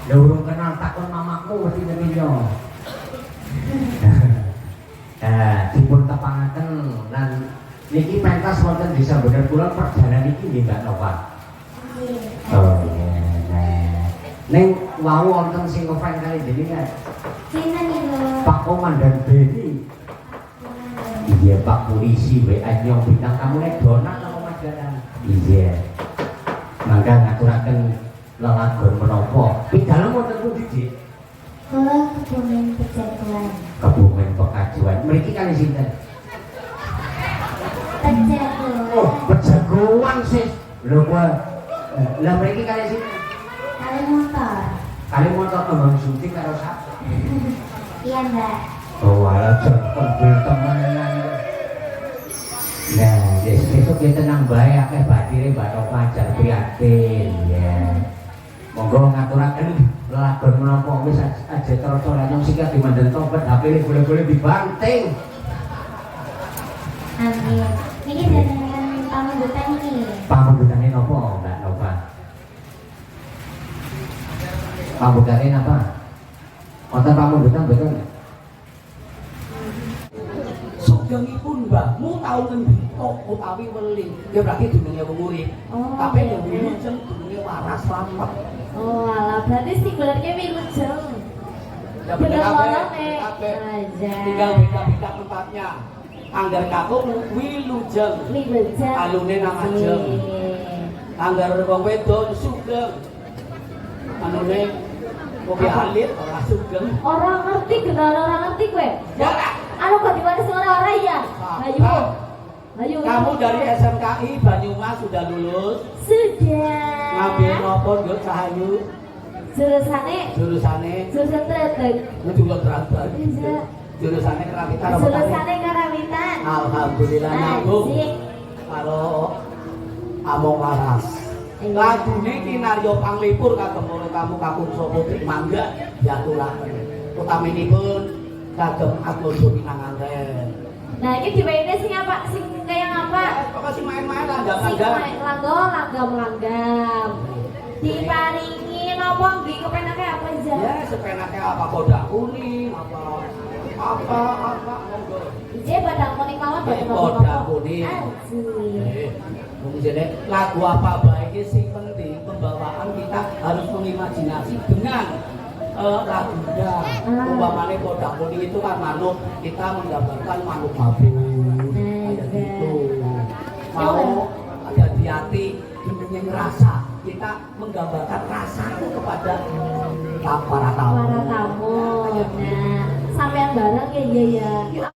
Lha urung kenal takon mamaku mesti ngemilyo. Dipun tepangaken lan niki pentas wonten desa Bener Kulon perjalanan iki nggih Mbak Nova. Oh iya. Ning wau wonten sing ngefans kali jenengan. Sinten lho? Pak Komandan Beni. Iya Pak Polisi WA nyong bintang tamu nek donat apa Mas Danang. Iya. Mangga ngaturaken lelagon menapa. Pidalem wonten pundi, Dik? Kula Kebumen Pejaguan. Kebumen Pekajuan. Mriki kali sinten? Pejaguan. Oh, Pejaguan sis. Lho kuwi. Lah mriki kali sinten? Kali motor. Kali motor kembang syuting karo sak. Iya, Mbak. Oh, ala jempol temenan. Nah, besok kita tenang bae akeh badire Mbak Nova ajar prihatin ya. Monggo ngaturaken lelagon menapa wis aja terus ora nyong sikap dimandel topet HP boleh-boleh dibanting. Amin. Niki dengan pamunggutan ini. Pamungkutane napa Mbak Nova? Pamungkutane apa? Wonten pamungkutan betul nggak? Sugengipun mbahmu tau ngendika utawi weling. Ya berarti dununge wong urip. Oh, Tapi iya. yang wilujeng dununge waras slamet. Oh, alah berarti singularnya wilujeng. Ya bener banget, kabeh. aja. Tinggal beda-beda tempatnya. Anggar kakuk wilujeng. Wilujeng. Alune nama jeng. Anggar wong wedok sugeng. Anune mobil alit ora sugeng. Orang ngerti, kenal orang ngerti gue. Ya. Anu kok diwaris orang ya? Ayo. Ayo. Kamu dari SMKI Banyumas sudah lulus? Sudah. Ngambil nopo Nggo Cahayu? Jurusannya Jurusan tetek. juga terakhir. Iya. Jurusannya kerapitan apa tadi? Jurusannya karawitan. Alhamdulillah nyambung. Asik. Kalau among waras. Iya. Lagune kinaryo panglipur kagem kamu kakung Putri mangga diaturaken. Utaminipun kagem Agus Pinanganten. Nah, ini dimainnya sing apa? Sing kayak apa? Pokoknya sih main-main lah, Sing enggak. main langgam. Diparingi nopo nggih kepenake apa aja? Ya, sepenaknya apa kodak kuning, apa monggo. Ije badang kuning mawon Kayak kodak kuning. Asik. Mungkin jadi lagu apa baiknya sih penting pembawaan kita harus mengimajinasi dengan lagunya. Umpamanya kodak kuning itu kan manuk, kita menggambarkan manuk mabuk kayak gitu. Mau ada di hati dengan rasa, kita menggambarkan rasa itu kepada para tamu. Para tamu. Nah, sampean bareng ya.